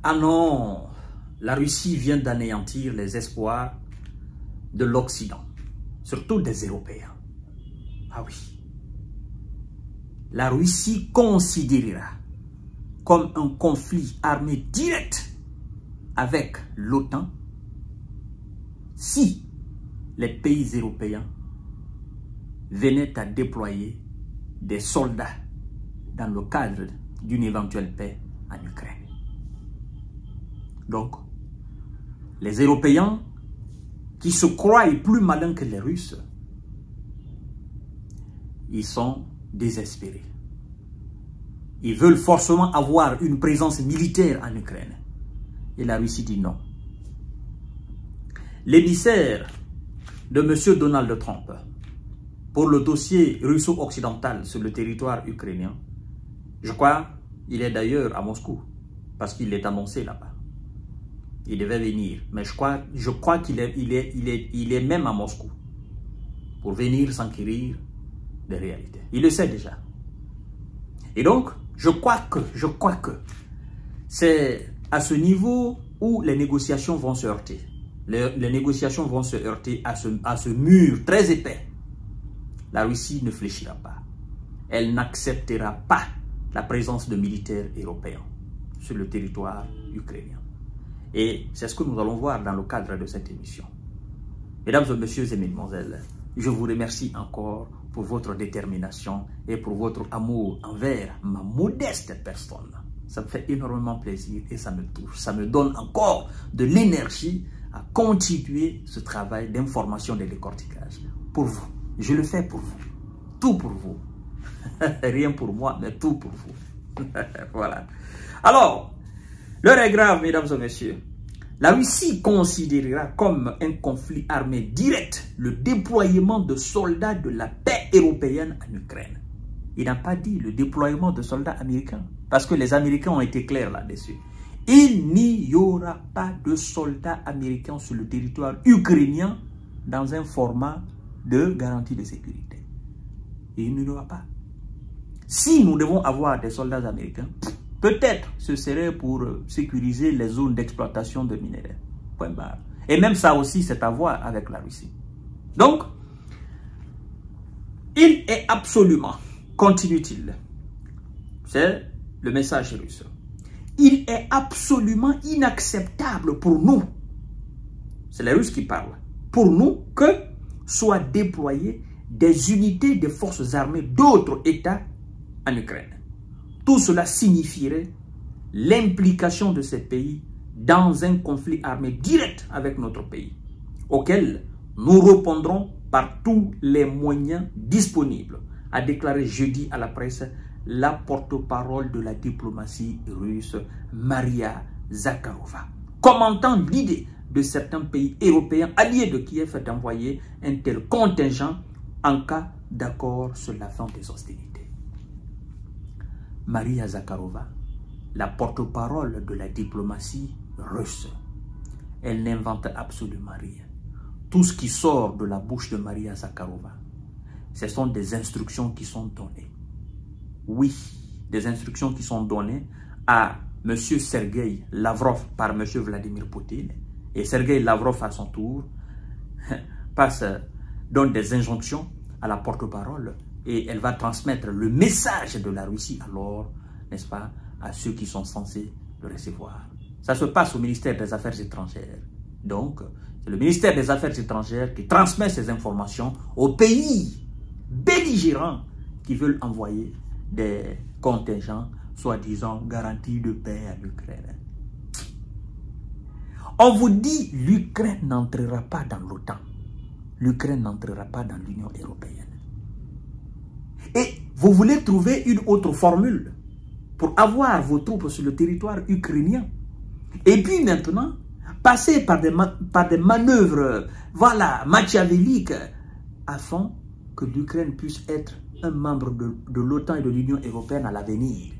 Ah non, la Russie vient d'anéantir les espoirs de l'Occident, surtout des Européens. Ah oui. La Russie considérera comme un conflit armé direct avec l'OTAN si les pays européens venaient à déployer des soldats dans le cadre d'une éventuelle paix en Ukraine. Donc, les Européens qui se croient plus malins que les Russes, ils sont désespérés. Ils veulent forcément avoir une présence militaire en Ukraine. Et la Russie dit non. L'émissaire de M. Donald Trump pour le dossier russo-occidental sur le territoire ukrainien, je crois qu'il est d'ailleurs à Moscou, parce qu'il est annoncé là-bas. Il devait venir, mais je crois qu'il est même à Moscou pour venir s'enquérir des réalités. Il le sait déjà. Et donc, je crois que c'est à ce niveau où les négociations vont se heurter. Les négociations vont se heurter à ce mur très épais. La Russie ne fléchira pas. Elle n'acceptera pas la présence de militaires européens sur le territoire ukrainien. Et c'est ce que nous allons voir dans le cadre de cette émission. Mesdames et messieurs et mesdemoiselles, je vous remercie encore pour votre détermination et pour votre amour envers ma modeste personne. Ça me fait énormément plaisir et ça me touche. Ça me donne encore de l'énergie à continuer ce travail d'information et de décortiquage. Pour vous. Je le fais pour vous. Tout pour vous. Rien pour moi, mais tout pour vous. Voilà. Alors, l'heure est grave, mesdames et messieurs. La Russie considérera comme un conflit armé direct le déploiement de soldats de la paix européenne en Ukraine. Il n'a pas dit le déploiement de soldats américains, parce que les Américains ont été clairs là-dessus. Il n'y aura pas de soldats américains sur le territoire ukrainien dans un format de garantie de sécurité. Il n'y aura pas. Si nous devons avoir des soldats américains, peut-être ce serait pour sécuriser les zones d'exploitation de minerais. Point barre. Et même ça aussi, c'est à voir avec la Russie. Donc, il est absolument, continue-t-il, c'est le message russe, il est absolument inacceptable pour nous, c'est les Russes qui parlent, pour nous que soient déployées des unités de forces armées d'autres États en Ukraine. Tout cela signifierait l'implication de ces pays dans un conflit armé direct avec notre pays, auquel nous répondrons par tous les moyens disponibles, a déclaré jeudi à la presse la porte-parole de la diplomatie russe, Maria Zakharova, commentant l'idée de certains pays européens alliés de Kiev d'envoyer un tel contingent en cas d'accord sur la fin des hostilités. Maria Zakharova, la porte-parole de la diplomatie russe, elle n'invente absolument rien. Tout ce qui sort de la bouche de Maria Zakharova, ce sont des instructions qui sont données. Oui, des instructions qui sont données à M. Sergueï Lavrov par M. Vladimir Poutine. Et Sergueï Lavrov, à son tour, donne des injonctions à la porte-parole et elle va transmettre le message de la Russie alors, n'est-ce pas, à ceux qui sont censés le recevoir. Ça se passe au ministère des Affaires étrangères. Donc, c'est le ministère des Affaires étrangères qui transmet ces informations aux pays belligérants qui veulent envoyer des contingents, soi-disant garantis de paix à l'Ukraine. On vous dit l'Ukraine n'entrera pas dans l'OTAN. L'Ukraine n'entrera pas dans l'Union européenne. Et vous voulez trouver une autre formule pour avoir vos troupes sur le territoire ukrainien. Et puis maintenant, passer par des manœuvres, voilà, machiavéliques, afin que l'Ukraine puisse être un membre de l'OTAN et de l'Union européenne à l'avenir.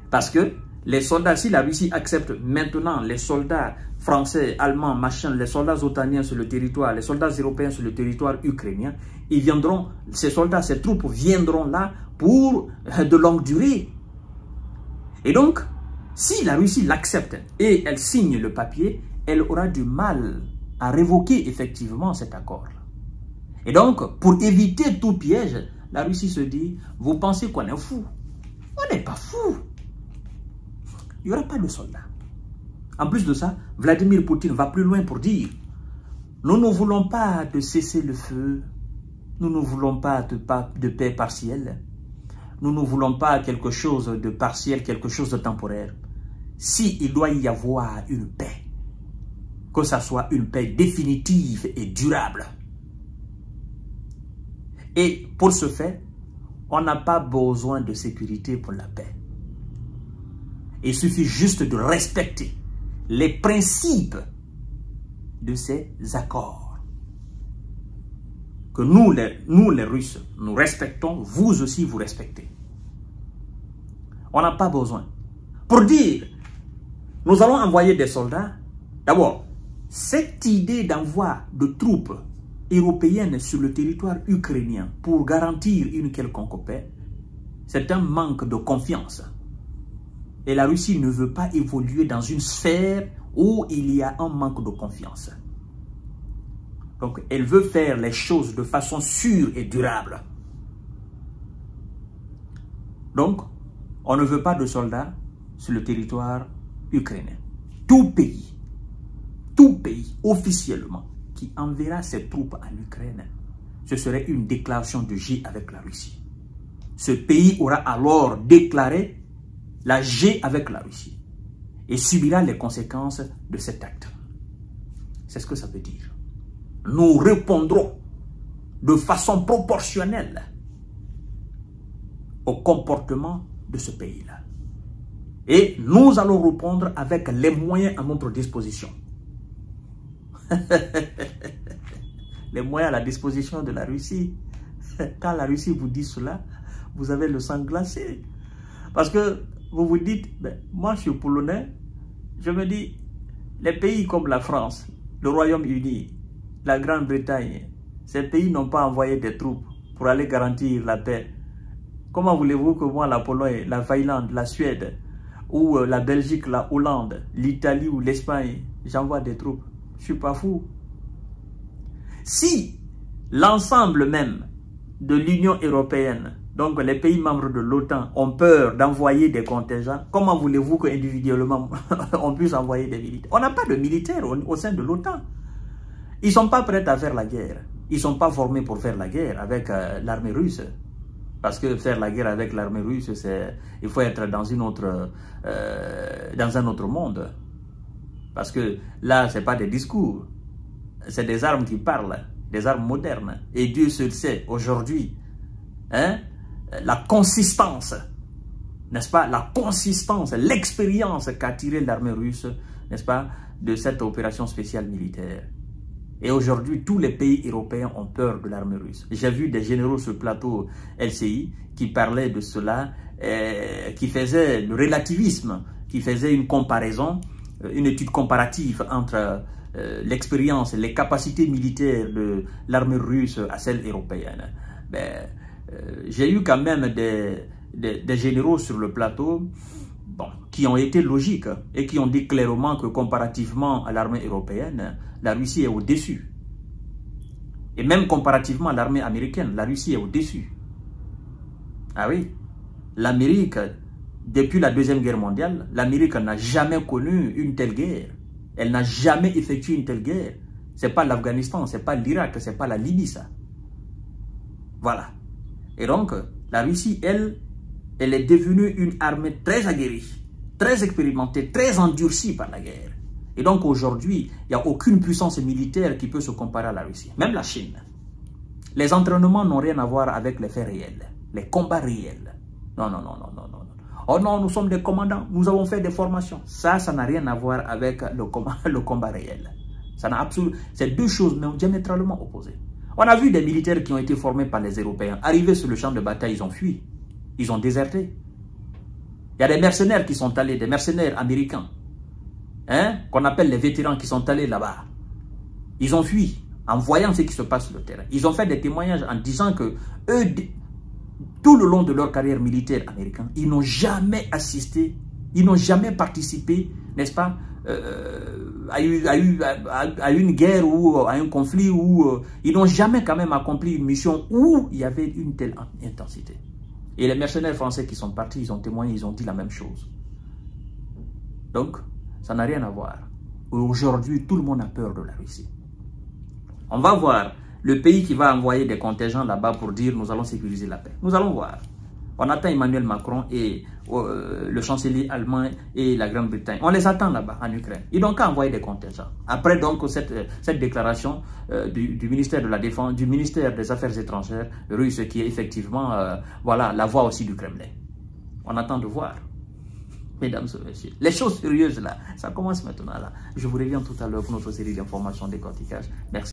Parce que les soldats, si la Russie accepte maintenant les soldats français, allemands, machin, les soldats otaniens sur le territoire, les soldats européens sur le territoire ukrainien, ils viendront, ces soldats, ces troupes viendront là pour de longue durée. Et donc, Si la Russie l'accepte et elle signe le papier, elle aura du mal à révoquer effectivement cet accord. Et donc, pour éviter tout piège, la Russie se dit, vous pensez qu'on est fou? On n'est pas fou. Il n'y aura pas de soldats. En plus de ça, Vladimir Poutine va plus loin pour dire, nous ne voulons pas de cesser le feu, nous ne voulons pas de paix partielle, nous ne voulons pas quelque chose de partiel, quelque chose de temporaire. S'il doit y avoir une paix, que ça soit une paix définitive et durable. Et pour ce fait, on n'a pas besoin de sécurité pour la paix. Il suffit juste de respecter les principes de ces accords. Que nous les Russes, nous respectons, vous aussi vous respectez. On n'a pas besoin. Pour dire, nous allons envoyer des soldats, d'abord, cette idée d'envoi de troupes européennes sur le territoire ukrainien pour garantir une quelconque paix, c'est un manque de confiance. Et la Russie ne veut pas évoluer dans une sphère où il y a un manque de confiance. Donc, elle veut faire les choses de façon sûre et durable. Donc, on ne veut pas de soldats sur le territoire ukrainien. Tout pays officiellement qui enverra ses troupes en Ukraine, ce serait une déclaration de guerre avec la Russie. Ce pays aura alors déclaré la guerre avec la Russie et subira les conséquences de cet acte. C'est ce que ça veut dire. Nous répondrons de façon proportionnelle au comportement de ce pays-là. Et nous allons répondre avec les moyens à notre disposition. Les moyens à la disposition de la Russie. Quand la Russie vous dit cela, vous avez le sang glacé. Parce que vous vous dites, ben, moi je suis polonais, je me dis, les pays comme la France, le Royaume-Uni, la Grande-Bretagne, ces pays n'ont pas envoyé des troupes pour aller garantir la paix. Comment voulez-vous que moi, la Pologne, la Finlande, la Suède, ou la Belgique, la Hollande, l'Italie ou l'Espagne, j'envoie des troupes? Je ne suis pas fou. Si l'ensemble même de l'Union européenne, donc les pays membres de l'OTAN, ont peur d'envoyer des contingents, comment voulez-vous qu'individuellement on puisse envoyer des militaires? On n'a pas de militaires au sein de l'OTAN. Ils ne sont pas prêts à faire la guerre. Ils ne sont pas formés pour faire la guerre avec l'armée russe. Parce que faire la guerre avec l'armée russe, il faut être dans un autre monde. Parce que là, ce n'est pas des discours. C'est des armes qui parlent, des armes modernes. Et Dieu seul sait, aujourd'hui, hein, la consistance, n'est-ce pas, la consistance, l'expérience qu'a tiré l'armée russe, n'est-ce pas, de cette opération spéciale militaire. Et aujourd'hui, tous les pays européens ont peur de l'armée russe. J'ai vu des généraux sur le plateau LCI qui parlaient de cela, qui faisaient le relativisme, qui faisaient une comparaison, une étude comparative entre l'expérience, les capacités militaires de l'armée russe à celle européenne. Ben, j'ai eu quand même des généraux sur le plateau, bon, qui ont été logiques et qui ont dit clairement que comparativement à l'armée européenne, la Russie est au-dessus. Et même comparativement à l'armée américaine, la Russie est au-dessus. Ah oui, l'Amérique, depuis la Deuxième Guerre mondiale, l'Amérique n'a jamais connu une telle guerre. Elle n'a jamais effectué une telle guerre. Ce n'est pas l'Afghanistan, ce n'est pas l'Irak, ce n'est pas la Libye, ça. Voilà. Et donc, la Russie, elle est devenue une armée très aguerrie, très expérimentée, très endurcie par la guerre. Et donc aujourd'hui, il n'y a aucune puissance militaire qui peut se comparer à la Russie. Même la Chine. Les entraînements n'ont rien à voir avec les faits réels, les combats réels. Non, non, non, non, non, non. Oh non, nous sommes des commandants, nous avons fait des formations. Ça n'a rien à voir avec le combat réel. Ça n'a absolument... C'est deux choses mais diamétralement opposées. On a vu des militaires qui ont été formés par les Européens. Arrivés sur le champ de bataille, ils ont fui. Ils ont déserté. Il y a des mercenaires qui sont allés, des mercenaires américains, hein, qu'on appelle les vétérans qui sont allés là-bas. Ils ont fui en voyant ce qui se passe sur le terrain. Ils ont fait des témoignages en disant que eux, tout le long de leur carrière militaire américaine, ils n'ont jamais assisté Ils n'ont jamais participé, n'est-ce pas, à une guerre ou à un conflit où ils n'ont jamais quand même accompli une mission où il y avait une telle intensité. Et les mercenaires français qui sont partis, ils ont témoigné, ils ont dit la même chose. Donc, ça n'a rien à voir. Aujourd'hui, tout le monde a peur de la Russie. On va voir le pays qui va envoyer des contingents là-bas pour dire nous allons sécuriser la paix. Nous allons voir. On attend Emmanuel Macron et le chancelier allemand et la Grande-Bretagne. On les attend là-bas en Ukraine. Ils n'ont qu'à envoyer des contingents. Après donc cette déclaration du ministère de la Défense, du ministère des Affaires étrangères russe qui est effectivement voilà, la voix aussi du Kremlin. On attend de voir. Mesdames et messieurs, les choses sérieuses là, ça commence maintenant là. Je vous reviens tout à l'heure pour notre série d'informations décortiquage. Merci.